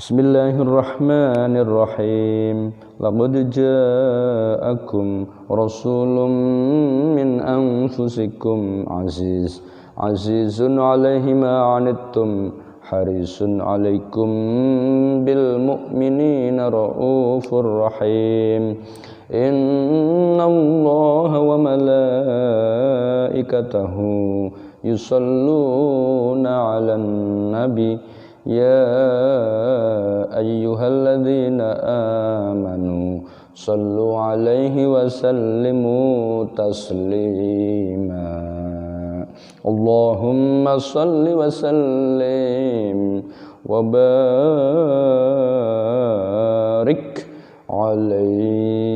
Bismillahirrahmanirrahim. Laqad ja'akum rasulun min anfusikum azizun 'alaihi ma 'anittum harisun 'alaikum bil mu'minina raufur rahim. Innallaha wa malaikatahu yusalluna 'alan nabi ya ayyuhalladzina amanu sallu 'alaihi wa sallimu taslima. Allahumma salli wa sallim wa barik 'alaihi.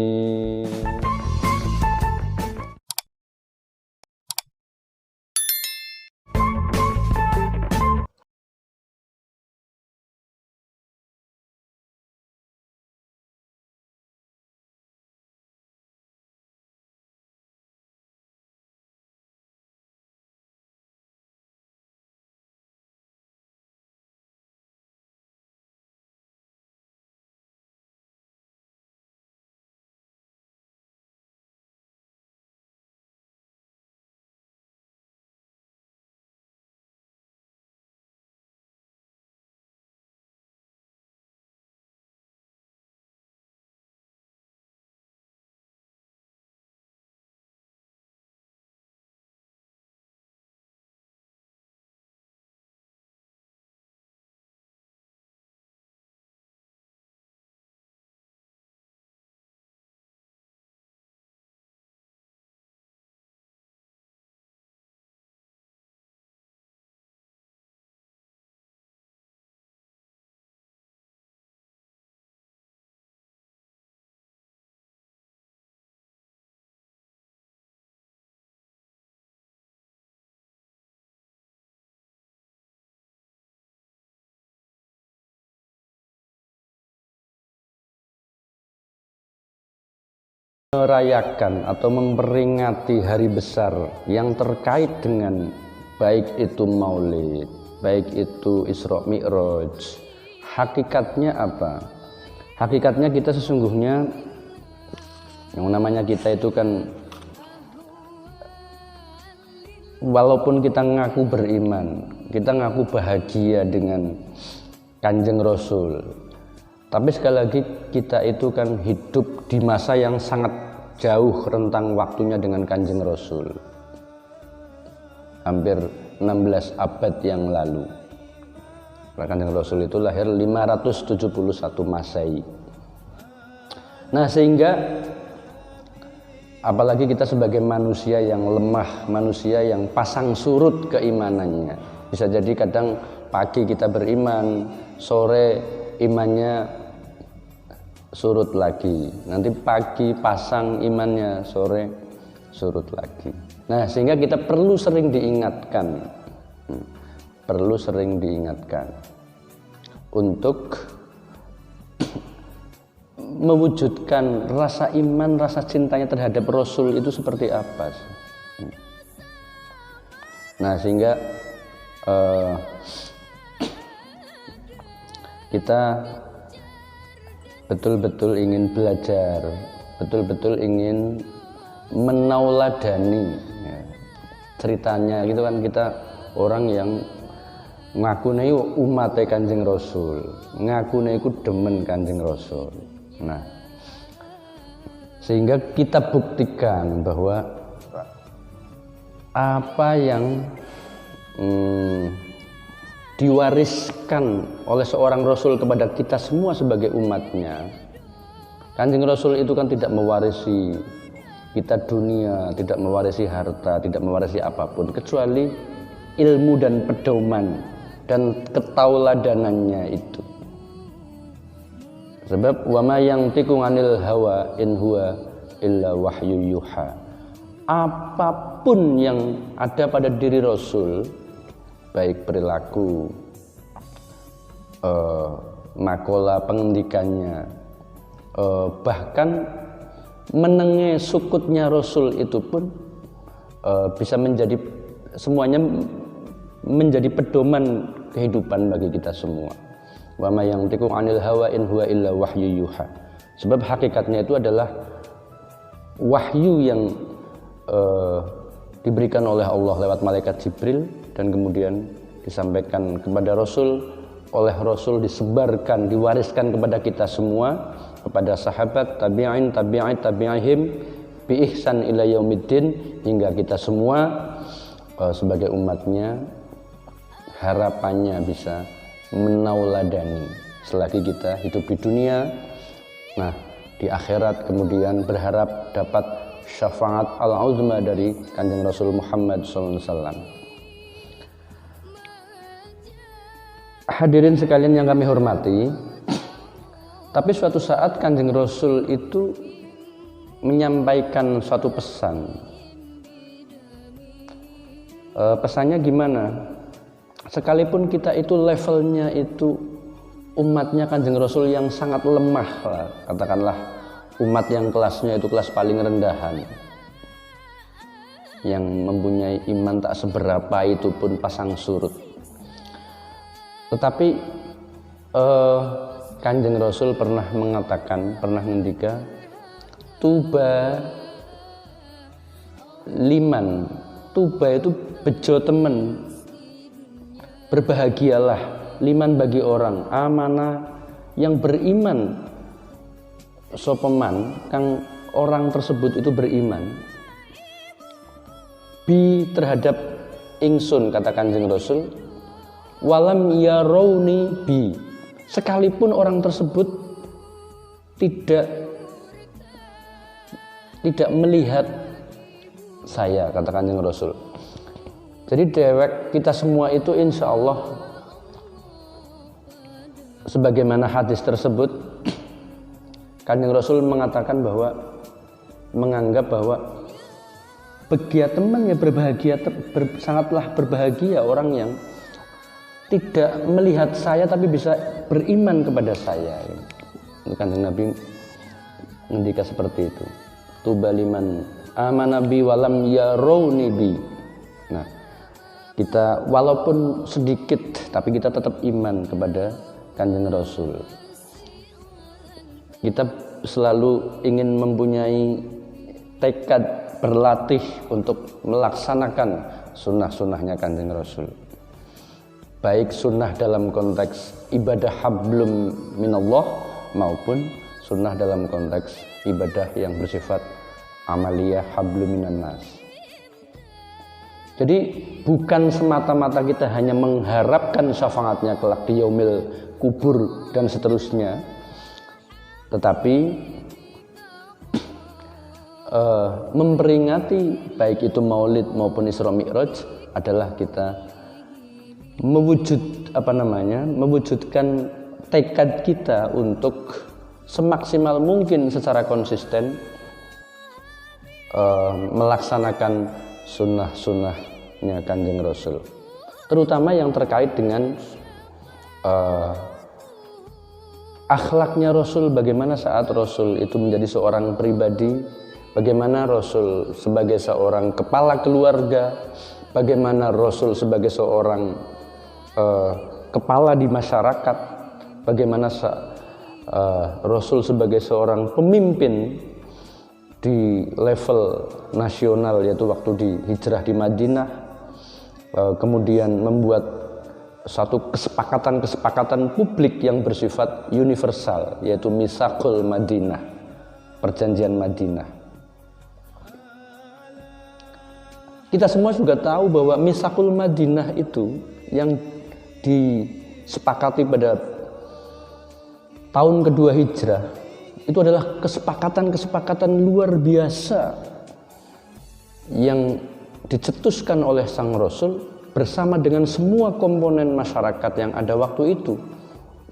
Merayakan atau memperingati hari besar yang terkait dengan baik itu Maulid, baik itu Isra Mi'raj. Hakikatnya apa? Hakikatnya kita sesungguhnya, yang namanya kita itu kan, walaupun kita ngaku beriman, kita ngaku bahagia dengan Kanjeng Rasul, tapi sekali lagi kita itu kan hidup di masa yang sangat jauh rentang waktunya dengan Kanjeng Rasul, hampir 16 abad yang lalu. Kanjeng Rasul itu lahir 571 Masehi. Nah, sehingga apalagi kita sebagai manusia yang lemah, manusia yang pasang surut keimanannya. Bisa jadi kadang pagi kita beriman, sore imannya surut lagi, nanti pagi pasang imannya, sore surut lagi. Nah, sehingga kita perlu sering diingatkan, untuk mewujudkan rasa iman, rasa cintanya terhadap Rasul itu seperti apa. Nah, sehingga kita betul-betul ingin belajar, betul-betul ingin menauladani ya, ceritanya gitu kan. Kita orang yang ngakune umat Kanjeng Rasul, ngakune iku demen Kanjeng Rasul. Nah, sehingga kita buktikan bahwa apa yang diwariskan oleh seorang Rasul kepada kita semua sebagai umatnya. Kanjeng Rasul itu kan tidak mewarisi kita dunia, tidak mewarisi harta, tidak mewarisi apapun kecuali ilmu dan pedoman dan ketauladanannya itu. Sebab wa ma yantiqu 'anil hawa in huwa illa wahyu yuha. Apapun yang ada pada diri Rasul, baik perilaku, makola pengendikannya, bahkan menenge sukutnya Rasul itu pun bisa menjadi, semuanya menjadi pedoman kehidupan bagi kita semua. Wa ma yantiqu 'anil hawa in huwa illa wahyu yuha. Sebab hakikatnya itu adalah wahyu yang diberikan oleh Allah lewat malaikat Jibril dan kemudian disampaikan kepada Rasul, oleh Rasul disebarkan, diwariskan kepada kita semua, kepada sahabat, tabi'in, tabi'ihim bi ihsan ila yaumiddin, hingga kita semua sebagai umatnya harapannya bisa menauladani selagi kita hidup di dunia. Nah, di akhirat kemudian berharap dapat syafaat al-uzma dari Kanjeng Rasul Muhammad SAW. Hadirin sekalian yang kami hormati, tapi suatu saat Kanjeng Rasul itu menyampaikan suatu pesan. Pesannya gimana? Sekalipun kita itu levelnya itu umatnya Kanjeng Rasul yang sangat lemah lah, katakanlah umat yang kelasnya itu kelas paling rendahan, yang mempunyai iman tak seberapa itu pun pasang surut. Tetapi Kanjeng Rasul pernah mengatakan, pernah ngendika, tuba liman, tuba itu bejo temen, berbahagialah liman bagi orang amanah yang beriman sopeman kang orang tersebut itu beriman bi terhadap ingsun, kata Kanjeng Rasul, walam yarawni bi, sekalipun orang tersebut tidak melihat saya, kata Kanjeng Rasul. Jadi dewek kita semua itu insya Allah sebagaimana hadis tersebut, Kanjeng Rasul mengatakan bahwa, menganggap bahwa bahagia teman ya berbahagia, sangatlah berbahagia orang yang tidak melihat saya tapi bisa beriman kepada saya. Ini Kanjeng Nabi ngendika seperti itu. Tuba liman amana bi walam yarawni bi. Nah, kita walaupun sedikit tapi kita tetap iman kepada Kanjeng Rasul. Kita selalu ingin mempunyai tekad berlatih untuk melaksanakan sunnah-sunnahnya Kanjeng Rasul. Baik sunnah dalam konteks ibadah hablum minallah maupun sunnah dalam konteks ibadah yang bersifat amaliyah hablum minannas. Jadi bukan semata-mata kita hanya mengharapkan syafaatnya kelak di yaumil kubur dan seterusnya, tetapi memperingati baik itu maulid maupun Isra Mi'raj adalah kita mewujudkan tekad kita untuk semaksimal mungkin secara konsisten melaksanakan sunnah-sunnahnya Kanjeng Rasul, terutama yang terkait dengan akhlaknya Rasul, bagaimana saat Rasul itu menjadi seorang pribadi, bagaimana Rasul sebagai seorang kepala keluarga, bagaimana Rasul sebagai seorang kepala di masyarakat, bagaimana Rasul sebagai seorang pemimpin di level nasional, yaitu waktu di hijrah di Madinah, kemudian membuat satu kesepakatan publik yang bersifat universal, yaitu Mitsaqul Madinah, perjanjian Madinah. Kita semua juga tahu bahwa Mitsaqul Madinah itu yang disepakati pada tahun kedua hijrah itu adalah kesepakatan luar biasa yang dicetuskan oleh Sang Rasul bersama dengan semua komponen masyarakat yang ada waktu itu,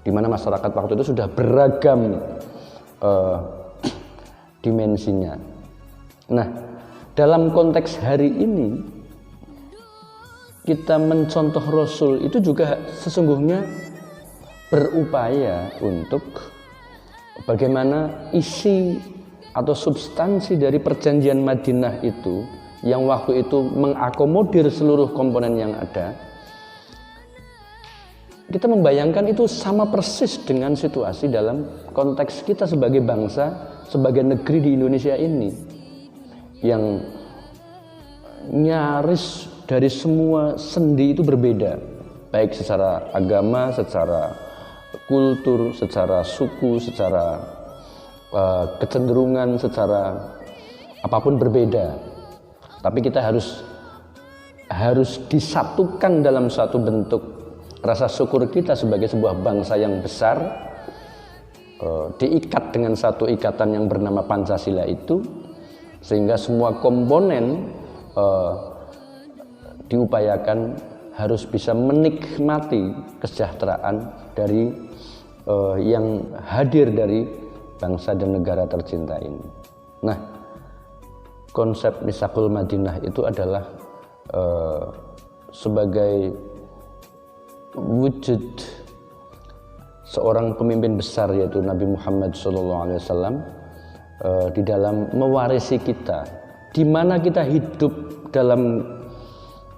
di mana masyarakat waktu itu sudah beragam dimensinya. Nah, dalam konteks hari ini kita mencontoh Rasul itu juga sesungguhnya berupaya untuk bagaimana isi atau substansi dari perjanjian Madinah itu yang waktu itu mengakomodir seluruh komponen yang ada kita membayangkan itu sama persis dengan situasi dalam konteks kita sebagai bangsa, sebagai negeri di Indonesia ini, yang nyaris dari semua sendi itu berbeda, baik secara agama, secara kultur, secara suku, secara kecenderungan, secara apapun berbeda. Tapi kita harus disatukan dalam satu bentuk rasa syukur kita sebagai sebuah bangsa yang besar, diikat dengan satu ikatan yang bernama Pancasila itu, sehingga semua komponen diupayakan harus bisa menikmati kesejahteraan dari yang hadir dari bangsa dan negara tercinta ini. Nah, konsep Mitsaqul Madinah itu adalah sebagai wujud seorang pemimpin besar, yaitu Nabi Muhammad SAW, di dalam mewarisi kita, di mana kita hidup dalam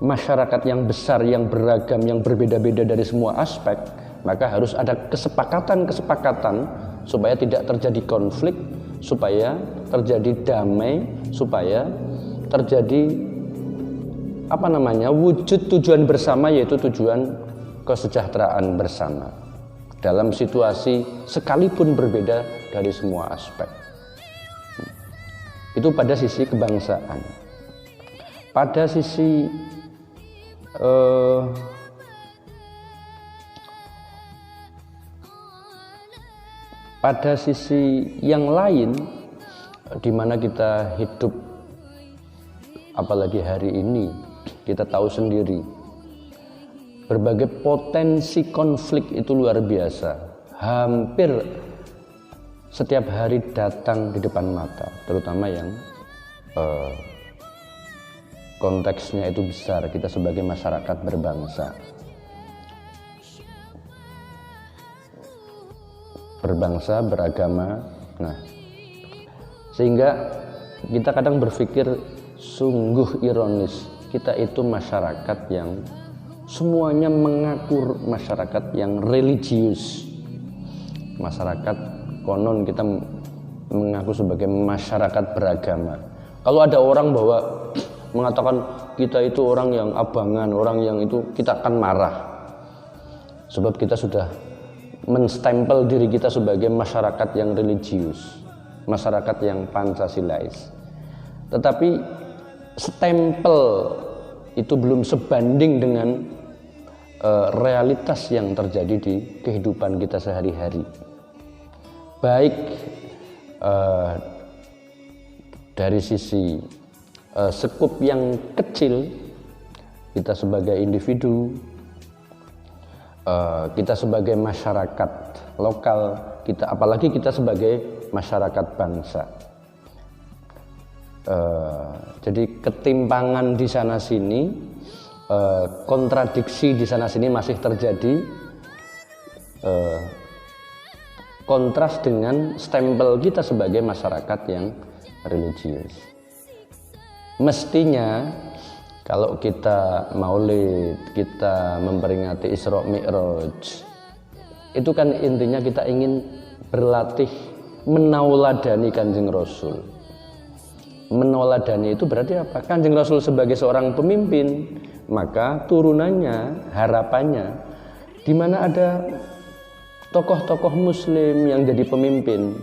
masyarakat yang besar, yang beragam, yang berbeda-beda dari semua aspek. Maka harus ada kesepakatan supaya tidak terjadi konflik, supaya terjadi damai, supaya terjadi wujud tujuan bersama, yaitu tujuan kesejahteraan bersama dalam situasi sekalipun berbeda dari semua aspek. Itu pada sisi kebangsaan. Pada sisi yang lain, di mana kita hidup, apalagi hari ini, kita tahu sendiri berbagai potensi konflik itu luar biasa, hampir setiap hari datang di depan mata, terutama yang konteksnya itu besar, kita sebagai masyarakat berbangsa beragama. Nah, sehingga kita kadang berpikir sungguh ironis, kita itu masyarakat yang semuanya mengaku masyarakat yang religius, masyarakat konon kita mengaku sebagai masyarakat beragama. Kalau ada orang mengatakan kita itu orang yang abangan, orang yang itu, kita akan marah, sebab kita sudah menstempel diri kita sebagai masyarakat yang religius, masyarakat yang Pancasilais. Tetapi stempel itu belum sebanding dengan realitas yang terjadi di kehidupan kita sehari-hari, baik dari sisi sekup yang kecil, kita sebagai individu, kita sebagai masyarakat lokal, apalagi kita sebagai masyarakat bangsa. Jadi ketimpangan di sana sini, kontradiksi di sana sini masih terjadi, kontras dengan stempel kita sebagai masyarakat yang religius. Mestinya kalau kita maulid, kita memperingati Isra Mi'raj, itu kan intinya kita ingin berlatih menauladani Kanjeng Rasul. Menauladani itu berarti apa? Kanjeng Rasul sebagai seorang pemimpin, maka turunannya, harapannya, di mana ada tokoh-tokoh muslim yang jadi pemimpin,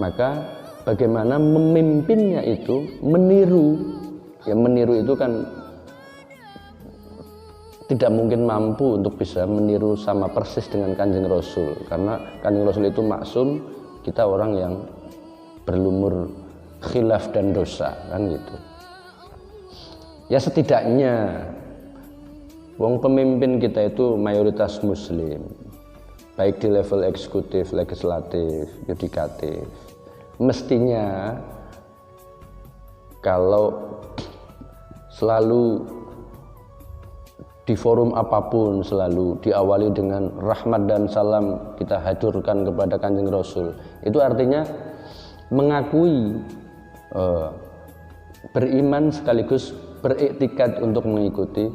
maka bagaimana memimpinnya itu meniru. Ya, meniru itu kan tidak mungkin mampu untuk bisa meniru sama persis dengan Kanjeng Rasul, karena Kanjeng Rasul itu maksum, kita orang yang berlumur khilaf dan dosa, kan gitu. Ya setidaknya wong pemimpin kita itu mayoritas muslim, baik di level eksekutif, legislatif, yudikatif. Mestinya kalau selalu di forum apapun selalu diawali dengan rahmat dan salam kita haturkan kepada Kanjeng Rasul, itu artinya mengakui beriman sekaligus beriktikad untuk mengikuti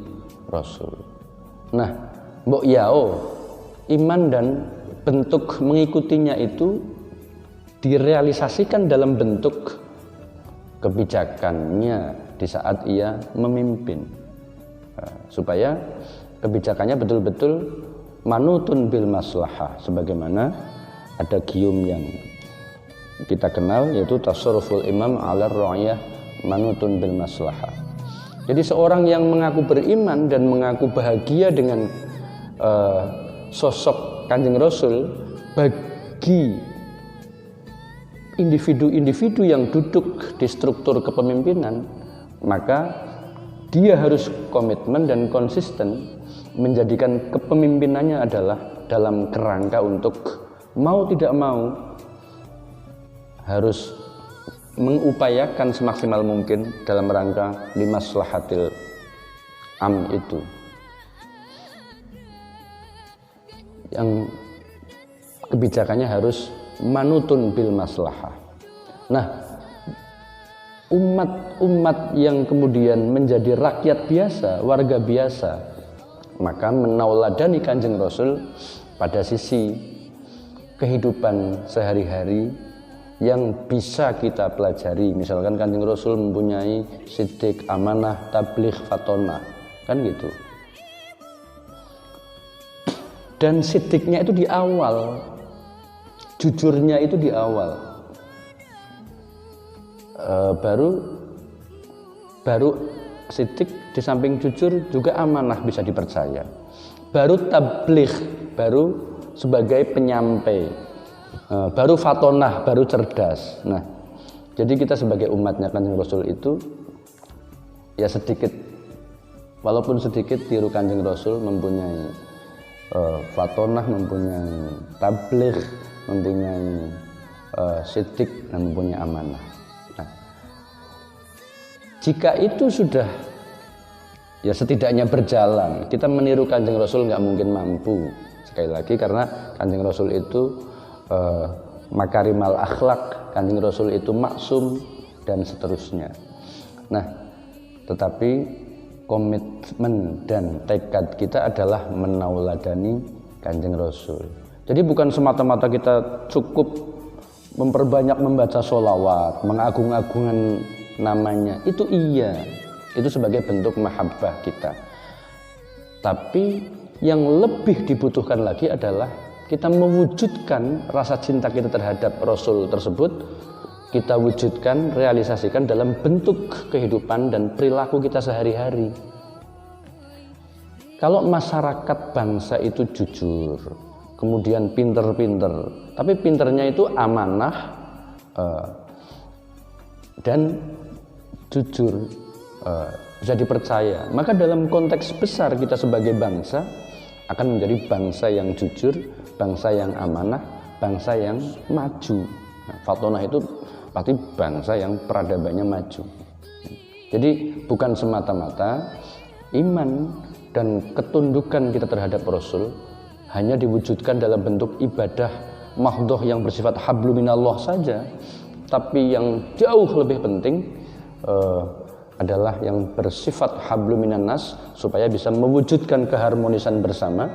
Rasul. Nah, mbok yao iman dan bentuk mengikutinya itu direalisasikan dalam bentuk kebijakannya di saat ia memimpin, supaya kebijakannya betul-betul manutun bil maslahah, sebagaimana ada gium yang kita kenal, yaitu tasarruful imam ala ra'iyah manutun bil maslahah. Jadi seorang yang mengaku beriman dan mengaku bahagia dengan sosok Kanjeng Rasul, bagi individu-individu yang duduk di struktur kepemimpinan, maka dia harus komitmen dan konsisten menjadikan kepemimpinannya adalah dalam kerangka untuk mau tidak mau harus mengupayakan semaksimal mungkin dalam rangka limaslahatil am itu, yang kebijakannya harus manutun bil maslahah. Nah, umat yang kemudian menjadi rakyat biasa, warga biasa, maka menauladani Kanjeng Rasul pada sisi kehidupan sehari-hari yang bisa kita pelajari. Misalkan Kanjeng Rasul mempunyai siddiq, amanah, tabligh, fatonah, kan gitu. Dan siddiqnya itu di awal, jujurnya itu di awal, baru siddiq di samping jujur juga amanah, bisa dipercaya, baru tabligh, baru sebagai penyampai, baru fatonah, baru cerdas. Nah, jadi kita sebagai umatnya Kanjeng Rasul itu ya sedikit, walaupun sedikit tiru Kanjeng Rasul, mempunyai fatonah, mempunyai tabligh, mempunyai siddiq, dan mempunyai amanah. Nah, jika itu sudah ya setidaknya berjalan, kita meniru Kanjeng Rasul nggak mungkin mampu. Sekali lagi, karena Kanjeng Rasul itu makarimal akhlak, Kanjeng Rasul itu maksum, dan seterusnya. Nah, tetapi komitmen dan tekad kita adalah menauladani Kanjeng Rasul. Jadi bukan semata-mata kita cukup memperbanyak membaca sholawat, mengagung-agungkan namanya, itu iya, itu sebagai bentuk mahabbah kita. Tapi yang lebih dibutuhkan lagi adalah kita mewujudkan rasa cinta kita terhadap Rasul tersebut, kita wujudkan, realisasikan dalam bentuk kehidupan dan perilaku kita sehari-hari. Kalau masyarakat bangsa itu jujur, kemudian pinter-pinter, tapi pinternya itu amanah dan jujur, bisa dipercaya, maka dalam konteks besar kita sebagai bangsa akan menjadi bangsa yang jujur, bangsa yang amanah, bangsa yang maju. Nah, fatonah itu pasti bangsa yang peradabannya maju. Jadi bukan semata-mata iman dan ketundukan kita terhadap Rasul hanya diwujudkan dalam bentuk ibadah mahdhoh yang bersifat hablum minallah saja, tapi yang jauh lebih penting adalah yang bersifat hablum minannas, supaya bisa mewujudkan keharmonisan bersama,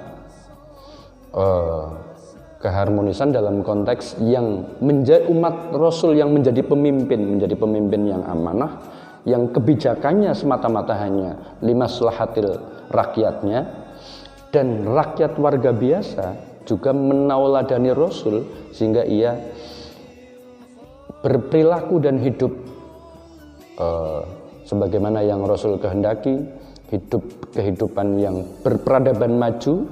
keharmonisan dalam konteks yang menjadi umat Rasul yang menjadi pemimpin yang amanah, yang kebijakannya semata-mata hanya limaslahatil rakyatnya, dan rakyat warga biasa juga menauladani Rasul sehingga ia berperilaku dan hidup sebagaimana yang Rasul kehendaki, hidup kehidupan yang berperadaban maju,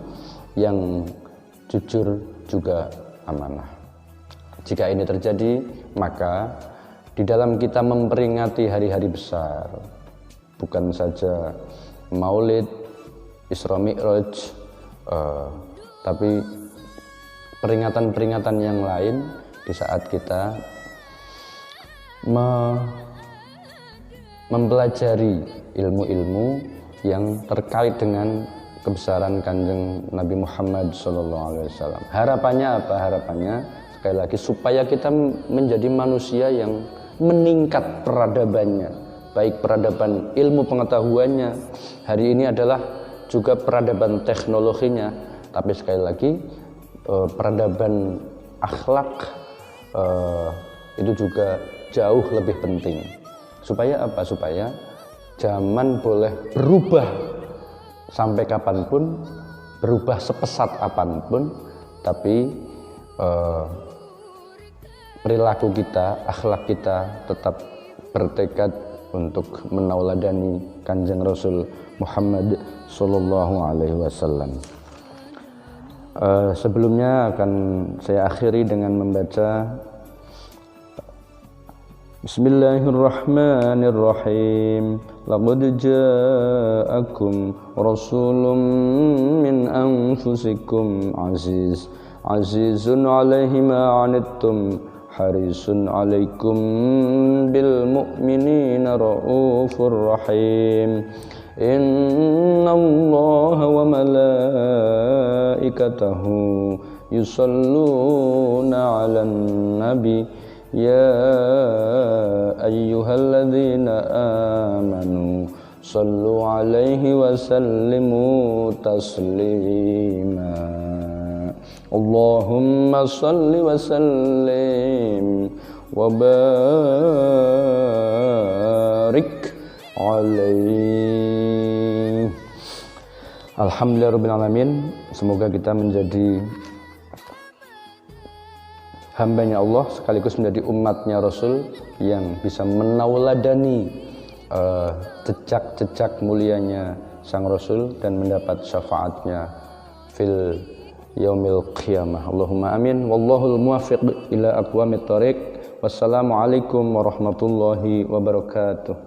yang jujur juga amanah. Jika ini terjadi, maka di dalam kita memperingati hari-hari besar, bukan saja Maulid, Isra Mi'raj, tapi peringatan-peringatan yang lain di saat kita mempelajari ilmu-ilmu yang terkait dengan kebesaran Kanjeng Nabi Muhammad SAW. Harapannya apa? Harapannya sekali lagi supaya kita menjadi manusia yang meningkat peradabannya, baik peradaban ilmu pengetahuannya, hari ini adalah juga peradaban teknologinya, tapi sekali lagi peradaban akhlak itu juga jauh lebih penting. Supaya apa? Supaya zaman boleh berubah sampai kapanpun, berubah sepesat apapun, tapi perilaku kita, akhlak kita tetap bertekad untuk menauladani Kanjeng Rasul Muhammad sallallahu alaihi wasallam. Sebelumnya akan saya akhiri dengan membaca Bismillahirrahmanirrahim. Laqad ja'akum rasulun min anfusikum azizun 'alaihi ma 'anittum harisun 'alaikum bil mu'minina raufur rahim. Innallaha wa malaikatahu yusalluna 'alan nabi ya ayyuhalladzina amanu sallu 'alaihi wa sallimu taslima. Allahumma salli wa sallim wa barik alaihi. Alhamdulillahirabbil alamin. Semoga kita menjadi hambanya Allah sekaligus menjadi umatnya Rasul yang bisa menauladani jejak-jejak mulianya sang Rasul dan mendapat syafaatnya fil yaumil qiyamah. Allahumma amin. Wallahul muwaffiq ila aqwamit thoriq. Wassalamualaikum warahmatullahi wabarakatuh.